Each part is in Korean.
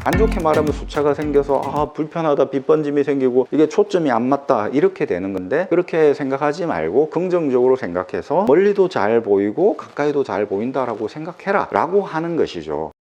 안 좋게 말하면 수차가 생겨서 불편하다, 빛 번짐이 생기고 이게 초점이 안 맞다 이렇게 되는 건데, 그렇게 생각하지 말고 긍정적으로 생각해서 멀리도 잘 보이고 가까이도 잘 보인다라고 생각해라 라고 하는 것이죠.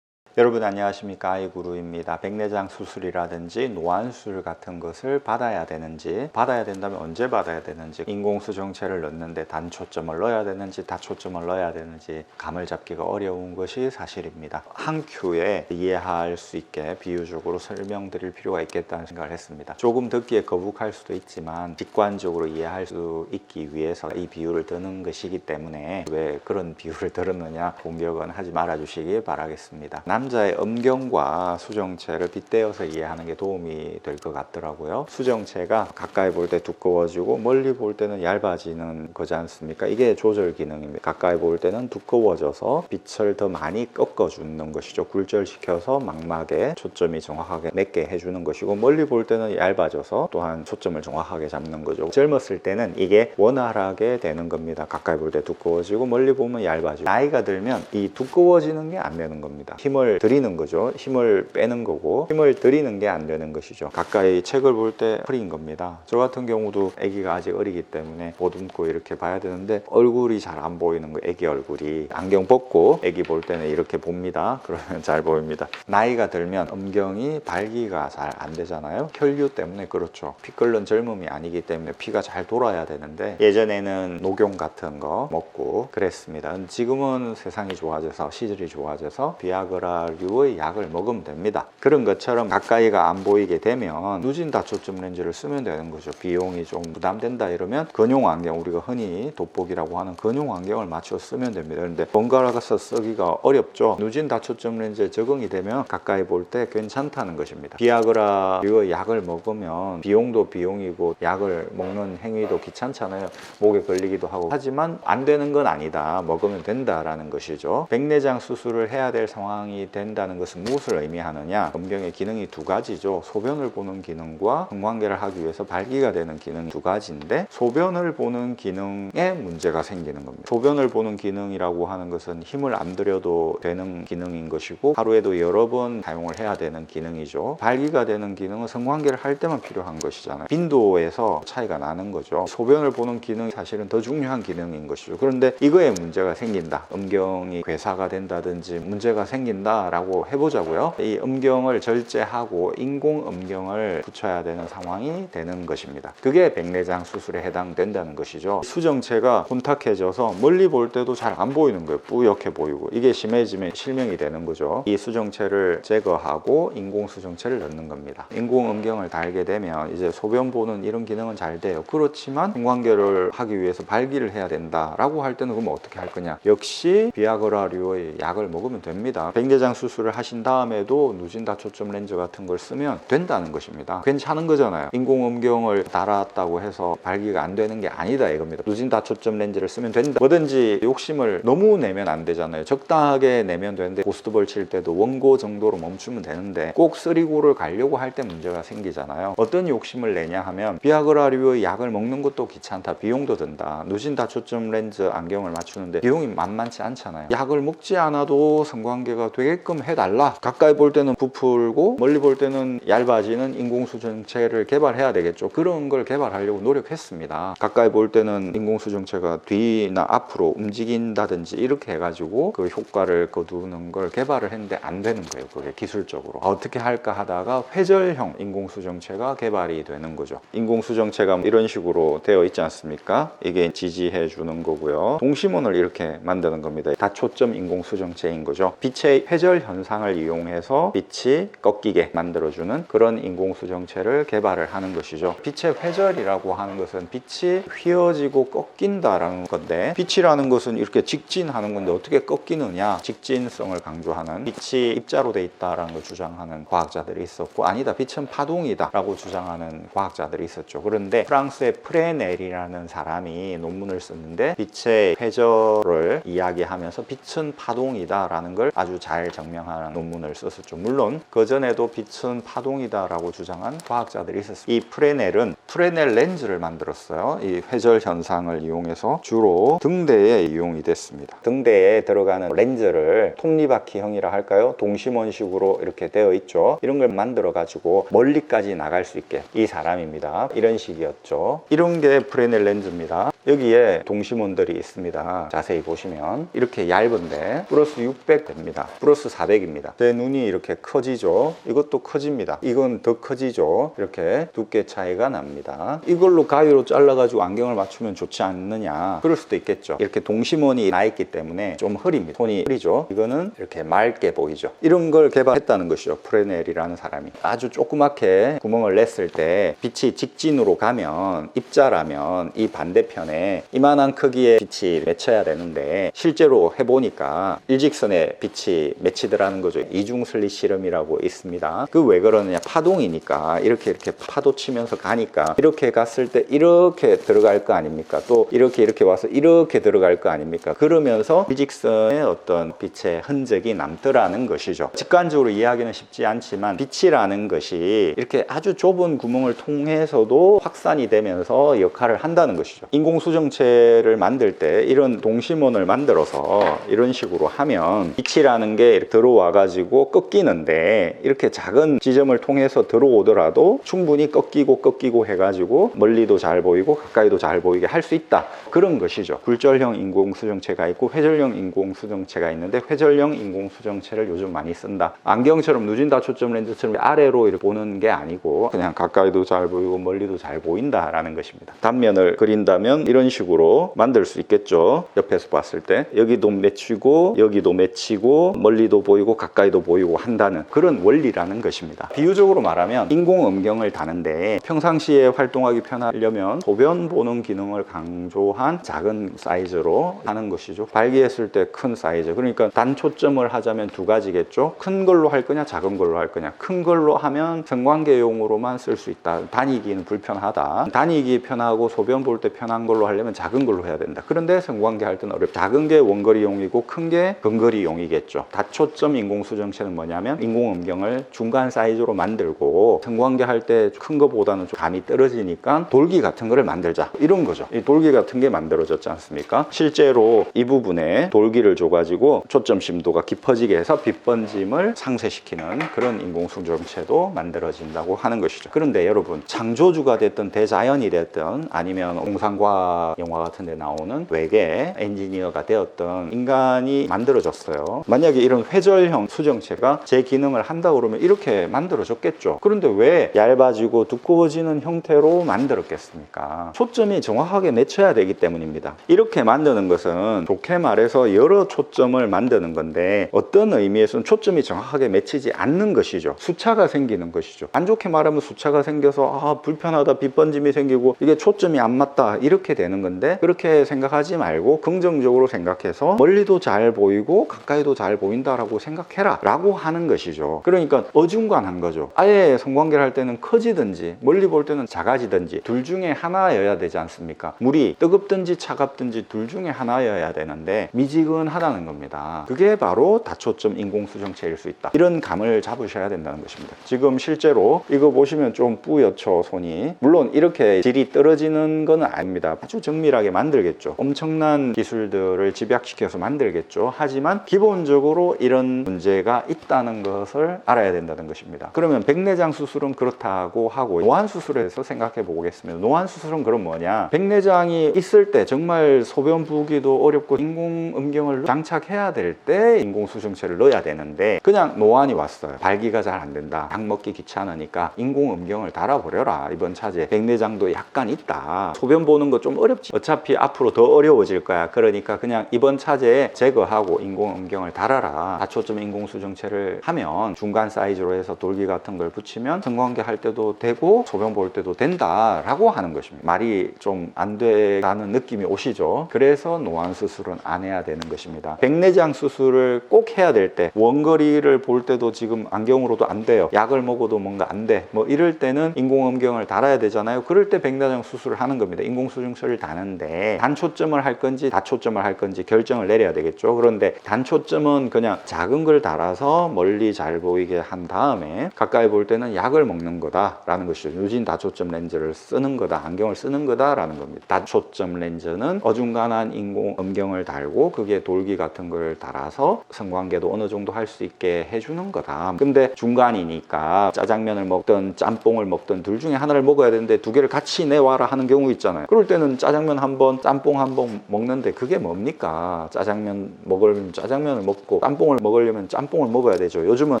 여러분 안녕하십니까, 아이구루입니다. 백내장 수술이라든지 노안수술 같은 것을 받아야 되는지, 받아야 된다면 언제 받아야 되는지, 인공수정체를 넣는데 단초점을 넣어야 되는지 다초점을 넣어야 되는지 감을 잡기가 어려운 것이 사실입니다. 한 큐에 이해할 수 있게 비유적으로 설명드릴 필요가 있겠다는 생각을 했습니다. 조금 듣기에 거북할 수도 있지만 직관적으로 이해할 수 있기 위해서 이 비유를 드는 것이기 때문에, 왜 그런 비유를 들었느냐 공격은 하지 말아 주시기 바라겠습니다. 남자의 음경과 수정체를 빗대어서 이해하는 게 도움이 될 것 같더라고요. 수정체가 가까이 볼 때 두꺼워지고 멀리 볼 때는 얇아지는 거지 않습니까? 이게 조절 기능입니다. 가까이 볼 때는 두꺼워져서 빛을 더 많이 꺾어주는 것이죠. 굴절시켜서 망막에 초점이 정확하게 맺게 해주는 것이고, 멀리 볼 때는 얇아져서 또한 초점을 정확하게 잡는 거죠. 젊었을 때는 이게 원활하게 되는 겁니다. 가까이 볼 때 두꺼워지고 멀리 보면 얇아지고, 나이가 들면 이 두꺼워지는 게 안 되는 겁니다. 힘을 들이는 거죠. 힘을 빼는 거고, 힘을 들이는 게 안 되는 것이죠. 가까이 책을 볼 때 흐린 겁니다. 저 같은 경우도 아기가 아직 어리기 때문에 보듬고 이렇게 봐야 되는데 얼굴이 잘 안 보이는 거예요. 아기 얼굴이. 안경 벗고 아기 볼 때는 이렇게 봅니다. 그러면 잘 보입니다. 나이가 들면 음경이 발기가 잘 안 되잖아요. 혈류 때문에. 그렇죠. 피 끓는 젊음이 아니기 때문에 피가 잘 돌아야 되는데, 예전에는 녹용 같은 거 먹고 그랬습니다. 지금은 세상이 좋아져서, 시절이 좋아져서 비아그라류의 약을 먹으면 됩니다. 그런 것처럼 가까이가 안 보이게 되면 누진 다초점 렌즈를 쓰면 되는 거죠. 비용이 좀 부담된다 이러면 근용 안경, 우리가 흔히 돋보기라고 하는 근용 안경을 맞춰 쓰면 됩니다. 그런데 번갈아가서 쓰기가 어렵죠. 누진 다초점 렌즈에 적응이 되면 가까이 볼 때 괜찮다는 것입니다. 비아그라류의 약을 먹으면 비용도 비용이고 약을 먹는 행위도 귀찮잖아요. 목에 걸리기도 하고. 하지만 안 되는 건 아니다, 먹으면 된다라는 것이죠. 백내장 수술을 해야 될 상황이 된다는 것은 무엇을 의미하느냐, 음경의 기능이 두 가지죠. 소변을 보는 기능과 성관계를 하기 위해서 발기가 되는 기능 두 가지인데, 소변을 보는 기능에 문제가 생기는 겁니다. 소변을 보는 기능이라고 하는 것은 힘을 안 들여도 되는 기능인 것이고, 하루에도 여러 번 사용을 해야 되는 기능이죠. 발기가 되는 기능은 성관계를 할 때만 필요한 것이잖아요. 빈도에서 차이가 나는 거죠. 소변을 보는 기능이 사실은 더 중요한 기능인 것이죠. 그런데 이거에 문제가 생긴다, 음경이 괴사가 된다든지 문제가 생긴다라고 해보자고요. 이 음경을 절제하고 인공 음경을 붙여야 되는 상황이 되는 것입니다. 그게 백내장 수술에 해당된다는 것이죠. 수정체가 혼탁해져서 멀리 볼 때도 잘 안 보이는 거예요. 뿌옇게 보이고. 이게 심해지면 실명이 되는 거죠. 이 수정체를 제거하고 인공 수정체를 넣는 겁니다. 인공 음경을 달게 되면 이제 소변 보는 이런 기능은 잘 돼요. 그렇지만 성관계를 하기 위해서 발기를 해야 된다라고 할 때는 그럼 어떻게 할 거냐? 역시 비아그라류의 약을 먹으면 됩니다. 백내장 수술을 하신 다음에도 누진 다초점 렌즈 같은 걸 쓰면 된다는 것입니다. 괜찮은 거잖아요. 인공 음경을 달았다고 해서 발기가 안 되는 게 아니다 이겁니다. 누진 다초점 렌즈를 쓰면 된다. 뭐든지 욕심을 너무 내면 안 되잖아요. 적당하게 내면 되는데, 고스트볼 칠 때도 원고 정도로 멈추면 되는데 꼭 3고를 가려고 할 때 문제가 생기잖아요. 어떤 욕심을 내냐 하면, 비아그라류의 약을 먹는 것도 귀찮다, 비용도 든다. 누진 다초점 렌즈 안경을 맞추는데 비용이 만만치 않잖아요. 약을 먹지 않아도 성관계가 되게끔 해달라. 가까이 볼 때는 부풀고 멀리 볼 때는 얇아지는 인공수정체를 개발해야 되겠죠. 그런 걸 개발하려고 노력했습니다. 가까이 볼 때는 인공수정체가 뒤나 앞으로 움직인다든지 이렇게 해가지고 그 효과를 거두는 걸 개발을 했는데 안 되는 거예요. 그게 기술적으로 어떻게 할까 하다가 회절형 인공수정체가 개발이 되는 거죠. 인공수정체가 이런 식으로 되어 있지 않습니까? 이게 지지해 주는 거고요. 동심원을 이렇게 만드는 겁니다. 다초점 인공수정체인 거죠. 빛의 회절 현상을 이용해서 빛이 꺾이게 만들어주는 그런 인공수정체를 개발을 하는 것이죠. 빛의 회절이라고 하는 것은 빛이 휘어지고 꺾인다라는 건데, 빛이라는 것은 이렇게 직진하는 건데 어떻게 꺾이느냐, 직진성을 강조하는, 빛이 입자로 돼 있다라는 걸 주장하는 과학자들이 있었고, 아니다, 빛은 파동이다 라고 주장하는 과학자들이 있었죠. 그런데 프랑스의 프레넬이라는 사람이 논문을 썼는데, 빛의 회절을 이야기하면서 빛은 파동이다 라는 걸 아주 잘 증명하는 논문을 썼었죠. 물론 그 전에도 빛은 파동이다라고 주장한 과학자들이 있었습니다. 이 프레넬은 프레넬 렌즈를 만들었어요. 이 회절 현상을 이용해서 주로 등대에 이용이 됐습니다. 등대에 들어가는 렌즈를 톱니바퀴형이라 할까요? 동심원식으로 이렇게 되어 있죠. 이런 걸 만들어 가지고 멀리까지 나갈 수 있게, 이 사람입니다. 이런 식이었죠. 이런 게 프레넬 렌즈입니다. 여기에 동심원들이 있습니다. 자세히 보시면 이렇게 얇은데 플러스 600 됩니다. 플러스 400입니다. 제 눈이 이렇게 커지죠. 이것도 커집니다. 이건 더 커지죠. 이렇게 두께 차이가 납니다. 이걸로 가위로 잘라가지고 안경을 맞추면 좋지 않느냐, 그럴 수도 있겠죠. 이렇게 동심원이 나 있기 때문에 좀 흐립니다. 손이 흐리죠. 이거는 이렇게 맑게 보이죠. 이런 걸 개발했다는 것이죠. 프레넬이라는 사람이. 아주 조그맣게 구멍을 냈을 때 빛이 직진으로 가면, 입자라면 이 반대편에 이만한 크기의 빛이 맺혀야 되는데 실제로 해보니까 일직선에 빛이 맺히더라는 거죠. 이중슬릿 실험이라고 있습니다. 그 왜 그러느냐, 파동이니까 이렇게 파도 치면서 가니까 이렇게 갔을 때 이렇게 들어갈 거 아닙니까? 또 이렇게 와서 이렇게 들어갈 거 아닙니까? 그러면서 일직선의 어떤 빛의 흔적이 남더라는 것이죠. 직관적으로 이해하기는 쉽지 않지만 빛이라는 것이 이렇게 아주 좁은 구멍을 통해서도 확산이 되면서 역할을 한다는 것이죠. 인공수정체를 만들 때 이런 동심원을 만들어서 이런 식으로 하면 빛이라는 게 이렇게 들어와 가지고 꺾이는데, 이렇게 작은 지점을 통해서 들어오더라도 충분히 꺾이고 해가지고 멀리도 잘 보이고 가까이도 잘 보이게 할 수 있다, 그런 것이죠. 굴절형 인공수정체가 있고 회절형 인공수정체가 있는데, 회절형 인공수정체를 요즘 많이 쓴다. 안경처럼 누진다 초점 렌즈처럼 아래로 이렇게 보는 게 아니고 그냥 가까이도 잘 보이고 멀리도 잘 보인다라는 것입니다. 단면을 그린다면 이런 식으로 만들 수 있겠죠. 옆에서 봤을 때 여기도 맺히고 여기도 맺히고 멀리도 보이고 가까이도 보이고 한다는 그런 원리라는 것입니다. 비유적으로 말하면 인공음경을 다는데 평상시에 활동하기 편하려면 소변 보는 기능을 강조한 작은 사이즈로 하는 것이죠. 발기했을 때 큰 사이즈. 그러니까 단초점을 하자면 두 가지겠죠. 큰 걸로 할 거냐 작은 걸로 할 거냐. 큰 걸로 하면 성관계용으로만 쓸 수 있다. 다니기는 불편하다. 다니기 편하고 소변 볼 때 편한 걸로 하려면 작은 걸로 해야 된다. 그런데 성관계 할 때는 어렵다. 작은 게 원거리용이고 큰 게 근거리용이겠죠. 다초점 인공수정체는 뭐냐면 인공음경을 중간 사이즈로 만들고 성관계 할 때 큰 거보다는 좀 감이 떨어지니까 돌기 같은 거를 만들자, 이런 거죠. 이 돌기 같은 게 만들어졌지 않습니까? 실제로 이 부분에 돌기를 줘가지고 초점 심도가 깊어지게 해서 빛번짐을 상쇄시키는 그런 인공수정체도 만들어진다고 하는 것이죠. 그런데 여러분, 창조주가 됐든 대자연이 됐든 아니면 공상과학 영화 같은 데 나오는 외계 엔지니어가 되었든 인간이 만들어졌어요. 만약에 이런 회절형 수정체가 제 기능을 한다 그러면 이렇게 만들어졌겠죠. 그런데 왜 얇아지고 두꺼워지는 형태로 만들었겠습니까? 초점이 정확하게 맺혀야 되기 때문입니다. 이렇게 만드는 것은 좋게 말해서 여러 초점을 만드는 건데, 어떤 의미에서는 초점이 정확하게 맺히지 않는 것이죠. 수차가 생기는 것이죠. 안 좋게 말하면 수차가 생겨서 불편하다, 빛번짐이 생기고 이게 초점이 안 맞다, 이렇게 되는 건데, 그렇게 생각하지 말고 긍정적으로 생각해서 멀리도 잘 보이고 가까이도 잘 보인다라고 생각해라 라고 하는 것이죠. 그러니까 어중간한 거죠. 아예 성관계를 할 때는 커지든지 멀리 볼 때는 작아지든지 둘 중에 하나여야 되지 않습니까? 물이 뜨겁든지 차갑든지 둘 중에 하나여야 되는데 미지근하다는 겁니다. 그게 바로 다초점 인공수정체일 수 있다. 이런 감을 잡으셔야 된다는 것입니다. 지금 실제로 이거 보시면 좀 뿌옇죠, 손이. 물론 이렇게 질이 떨어지는 건 아닙니다. 아주 정밀하게 만들겠죠. 엄청난 기술들을 집약시켜서 만들겠죠. 하지만 기본적으로 이런 문제가 있다는 것을 알아야 된다는 것입니다. 그러면 백내장 수술은 그렇다고 하고 노안 수술에서 생각해 보겠습니다. 노안 수술은 그럼 뭐냐? 백내장이 있을 때 정말 소변 부기도 어렵고 인공음경을 장착해야 될 때 인공수정체를 넣어야 되는데, 그냥 노안이 왔어요. 발기가 잘 안 된다. 약 먹기 귀찮으니까 인공음경을 달아버려라. 이번 차제 백내장도 약간 있다. 소변 보는 거 좀 어렵지. 어차피 앞으로 더 어려워질 거야. 그러니까 그냥 이번 차제에 제거하고 인공음경을 달아라. 다초점 인공수정체를 하면 중간 사이즈로 해서 돌기 같은 걸 붙이면 성관계 할 때도 되고 소변 볼 때도 된다라고 하는 것입니다. 말이 좀 안 된다는 느낌이 오시죠? 그래서 노안 수술은 안 해야 되는 것입니다. 백내장 수술을 꼭 해야 될 때, 원거리를 볼 때도 지금 안경으로도 안 돼요. 약을 먹어도 뭔가 안 돼. 뭐 이럴 때는 인공음경을 달아야 되잖아요. 그럴 때 백내장 수술을 하는 겁니다. 인공수정체를 포인트를 다는데 단초점을 할 건지 다초점을 할 건지 결정을 내려야 되겠죠. 그런데 단초점은 그냥 작은 걸 달아서 멀리 잘 보이게 한 다음에 가까이 볼 때는 약을 먹는 거다라는 것이죠. 유진 다초점 렌즈를 쓰는 거다, 안경을 쓰는 거다라는 겁니다. 다초점 렌즈는 어중간한 인공 음경을 달고 그게 돌기 같은 걸 달아서 성광계도 어느 정도 할 수 있게 해주는 거다. 근데 중간이니까 짜장면을 먹든 짬뽕을 먹든 둘 중에 하나를 먹어야 되는데 두 개를 같이 내와라 하는 경우 있잖아요. 그럴 때는 짜장면 한 번, 짬뽕 한 번 먹는데 그게 뭡니까? 짜장면 먹으려면 짜장면을 먹고 짬뽕을 먹으려면 짬뽕을 먹어야 되죠. 요즘은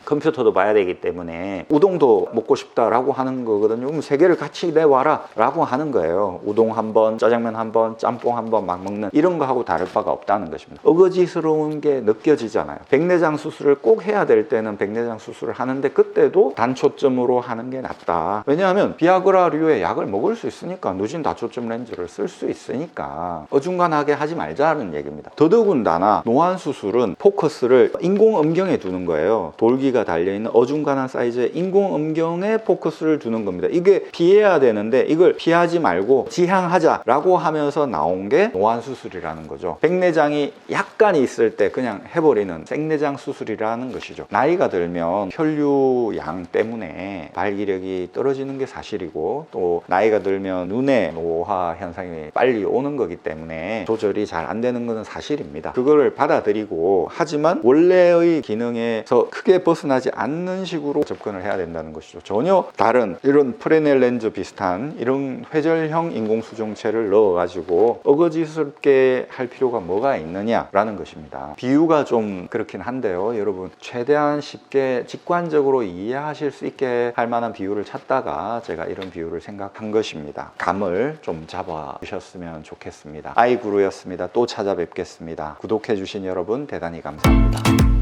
컴퓨터도 봐야 되기 때문에 우동도 먹고 싶다라고 하는 거거든요. 그럼 세 개를 같이 내와라 라고 하는 거예요. 우동 한 번, 짜장면 한 번, 짬뽕 한 번 막 먹는 이런 거하고 다를 바가 없다는 것입니다. 어거지스러운 게 느껴지잖아요. 백내장 수술을 꼭 해야 될 때는 백내장 수술을 하는데 그때도 단초점으로 하는 게 낫다. 왜냐하면 비아그라류의 약을 먹을 수 있으니까, 누진 다초점 렌즈를 쓸 수 있으니까 어중간하게 하지 말자는 얘기입니다. 더더군다나 노안 수술은 포커스를 인공 음경에 두는 거예요. 돌기가 달려있는 어중간한 사이즈의 인공 음경에 포커스를 두는 겁니다. 이게 피해야 되는데 이걸 피하지 말고 지향하자라고 하면서 나온 게 노안 수술이라는 거죠. 백내장이 약간 있을 때 그냥 해버리는 생내장 수술이라는 것이죠. 나이가 들면 혈류양 때문에 발기력이 떨어지는 게 사실이고, 또 나이가 들면 눈에 노화 현상이 빨리 오는 거기 때문에 조절이 잘 안 되는 것은 사실입니다. 그거를 받아들이고, 하지만 원래의 기능에서 크게 벗어나지 않는 식으로 접근을 해야 된다는 것이죠. 전혀 다른 이런 프레넬 렌즈 비슷한 이런 회절형 인공수정체를 넣어가지고 어거지스럽게 할 필요가 뭐가 있느냐라는 것입니다. 비유가 좀 그렇긴 한데요, 여러분 최대한 쉽게 직관적으로 이해하실 수 있게 할 만한 비유를 찾다가 제가 이런 비유를 생각한 것입니다. 감을 좀 잡아 주셨으면 좋겠습니다. 아이구루였습니다. 또 찾아뵙겠습니다. 구독해 주신 여러분 대단히 감사합니다.